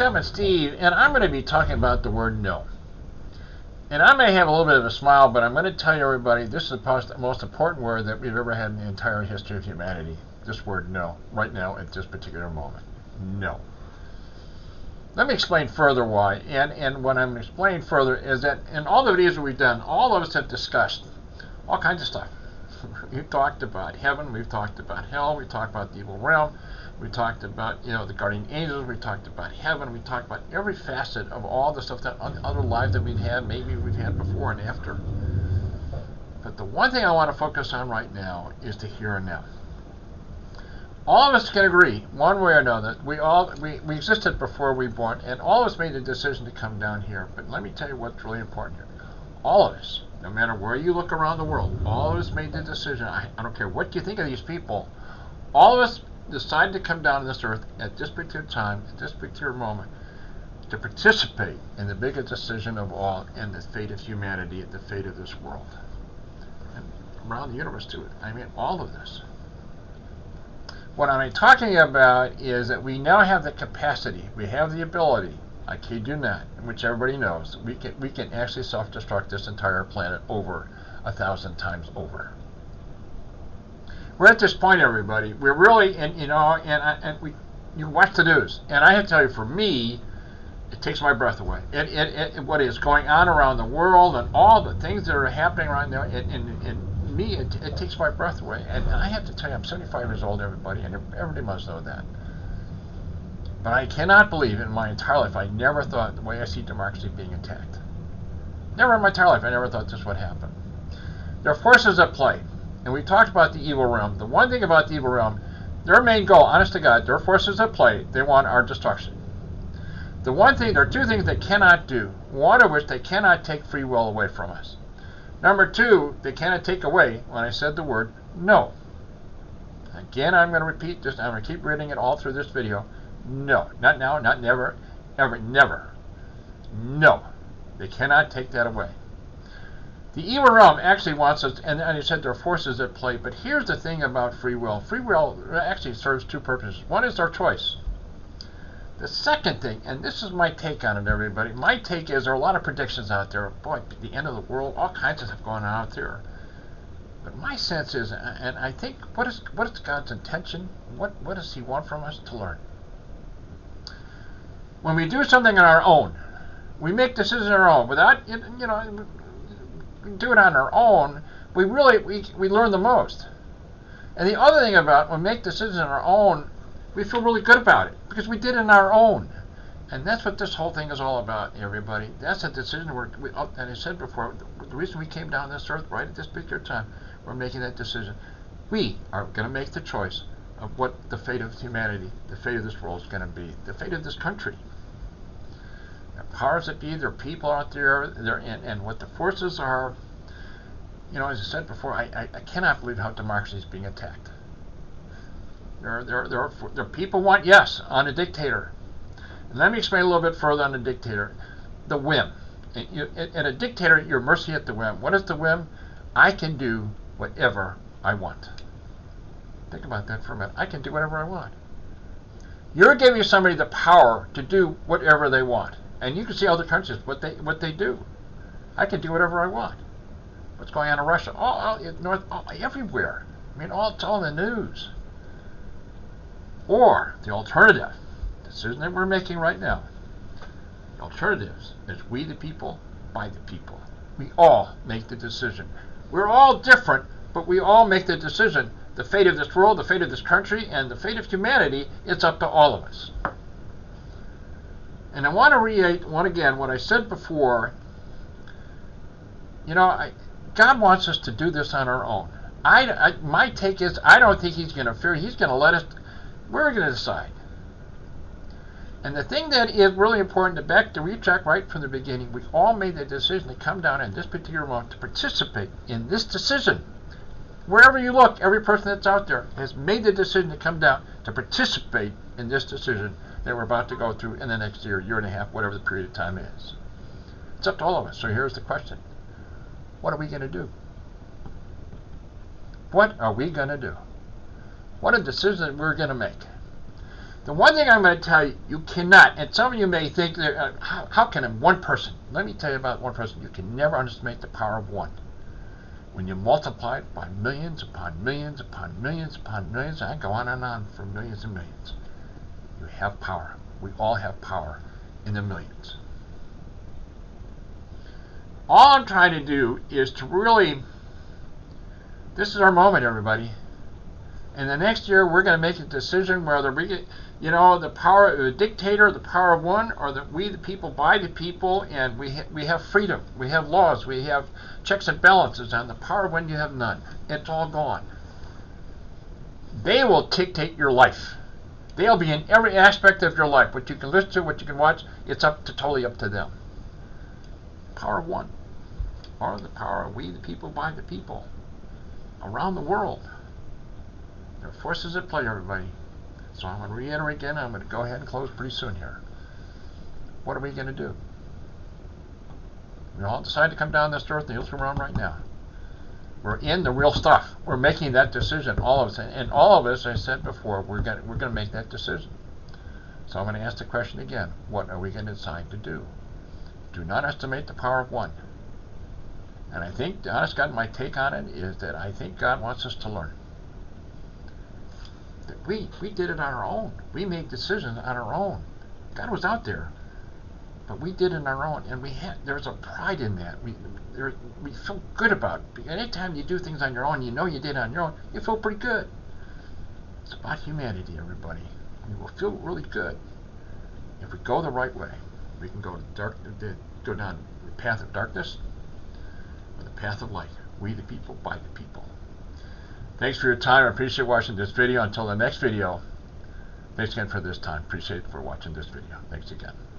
I'm Steve, and I'm going to be talking about the word no. And I may have a little bit of a smile, but I'm going to tell you, everybody, this is the most important word that we've ever had in the entire history of humanity. This word no, right now, at this particular moment. No. Let me explain further why. And what I'm explaining further is that in all the videos that we've done, all of us have discussed all kinds of stuff. We've talked about heaven, we've talked about hell, we've talked about the evil realm, we talked about, the guardian angels, we talked about heaven, we talked about every facet of all the stuff that other lives that we've had, maybe we've had before and after. But the one thing I want to focus on right now is the here and now. All of us can agree, one way or another, we existed before we were born, and all of us made the decision to come down here. But let me tell you what's really important here. All of us, no matter where you look around the world, all of us made the decision. I don't care what you think of these people. All of us decided to come down to this earth at this particular time, at this particular moment, to participate in the biggest decision of all, in the fate of humanity, the fate of this world, and around the universe too. I mean, all of this. What I'm talking about is that we now have the capacity, we have the ability, I kid you not, which everybody knows, we can actually self-destruct this entire planet over 1,000 times over. We're at this point, everybody. We're really, you watch the news, and I have to tell you, for me, it takes my breath away. What is going on around the world and all the things that are happening right now, and me, it takes my breath away. And I have to tell you, I'm 75 years old, everybody, and everybody must know that. But I cannot believe in my entire life, I never thought the way I see democracy being attacked. Never in my entire life, I never thought this would happen. There are forces at play. And we talked about the evil realm. The one thing about the evil realm, their main goal, honest to God, their forces at play, they want our destruction. There are two things they cannot do. One of which, they cannot take free will away from us. Number two, they cannot take away, when I said the word, no. Again, I'm going to repeat this. I'm going to keep reading it all through this video. No. Not now, not never, ever, never. No. They cannot take that away. The evil realm actually wants us, and I said there are forces at play, but here's the thing about free will. Free will actually serves two purposes. One is our choice. The second thing, and this is my take on it, everybody, my take is there are a lot of predictions out there. Boy, the end of the world, all kinds of stuff going on out there. But my sense is, and I think, what is God's intention? What does He want from us to learn? When we do something on our own, we make decisions on our own, without, do it on our own, we learn the most. And the other thing about when we make decisions on our own, we feel really good about it because we did it on our own. And that's what this whole thing is all about, everybody. That's a decision and I said before, the reason we came down this earth right at this particular time, we're making that decision. We are going to make the choice of what the fate of humanity, the fate of this world is going to be, the fate of this country. Powers that be, there are people out there, and what the forces are. As I said before, I cannot believe how democracy is being attacked. There are people want yes on a dictator. And let me explain a little bit further on the dictator. The whim. In a dictator, you're mercy at the whim. What is the whim? I can do whatever I want. Think about that for a minute. I can do whatever I want. You're giving somebody the power to do whatever they want. And you can see other countries, what they do. I can do whatever I want. What's going on in Russia? Everywhere. I mean, it's all in the news. Or the alternative, the decision that we're making right now. The alternative is we the people, by the people. We all make the decision. We're all different, but we all make the decision. The fate of this world, the fate of this country, and the fate of humanity, it's up to all of us. And I want to reiterate again what I said before. God wants us to do this on our own. My take is, I don't think He's going to fear. He's going to let us. We're going to decide. And the thing that is really important, to recheck right from the beginning, we all made the decision to come down in this particular moment to participate in this decision. Wherever you look, every person that's out there has made the decision to come down to participate in this decision that we're about to go through in the next year and a half, whatever the period of time is. It's up to all of us. So here's the question. What are we going to do? What are we going to do? What are the decisions that we're going to make? The one thing I'm going to tell you, you cannot, and some of you may think, that, how can one person, let me tell you about one person, you can never underestimate the power of one. When you multiply it by millions upon millions upon millions upon millions, I go on for millions and millions. You have power. We all have power in the millions. All I'm trying to do is to really, this is our moment, everybody. And the next year, we're going to make a decision whether we get, the power of a dictator, the power of one, or that we, the people, by the people, and we have freedom, we have laws, we have checks and balances on the power of one. You have none. It's all gone. They will dictate your life. They'll be in every aspect of your life. What you can listen to, what you can watch, it's totally up to them. Power of one, or the power of we, the people, by the people, around the world. There are forces at play, everybody. So I'm going to reiterate again. I'm going to go ahead and close pretty soon here. What are we going to do? We all decide to come down this earth and you'll around right now. We're in the real stuff. We're making that decision, all of us. And all of us, I said before, we're going to make that decision. So I'm going to ask the question again. What are we going to decide to do? Do not estimate the power of one. And I think, the honest God, my take on it is that I think God wants us to learn. That we did it on our own. We made decisions on our own. God was out there, but we did it on our own, and there's a pride in that. We feel good about it. Anytime you do things on your own, you did it on your own, you feel pretty good. It's about humanity, everybody. We will feel really good if we go the right way. We can go down the path of darkness or the path of light. We the people, by the people. Thanks for your time. I appreciate watching this video. Until the next video, thanks again for this time. Appreciate it for watching this video. Thanks again.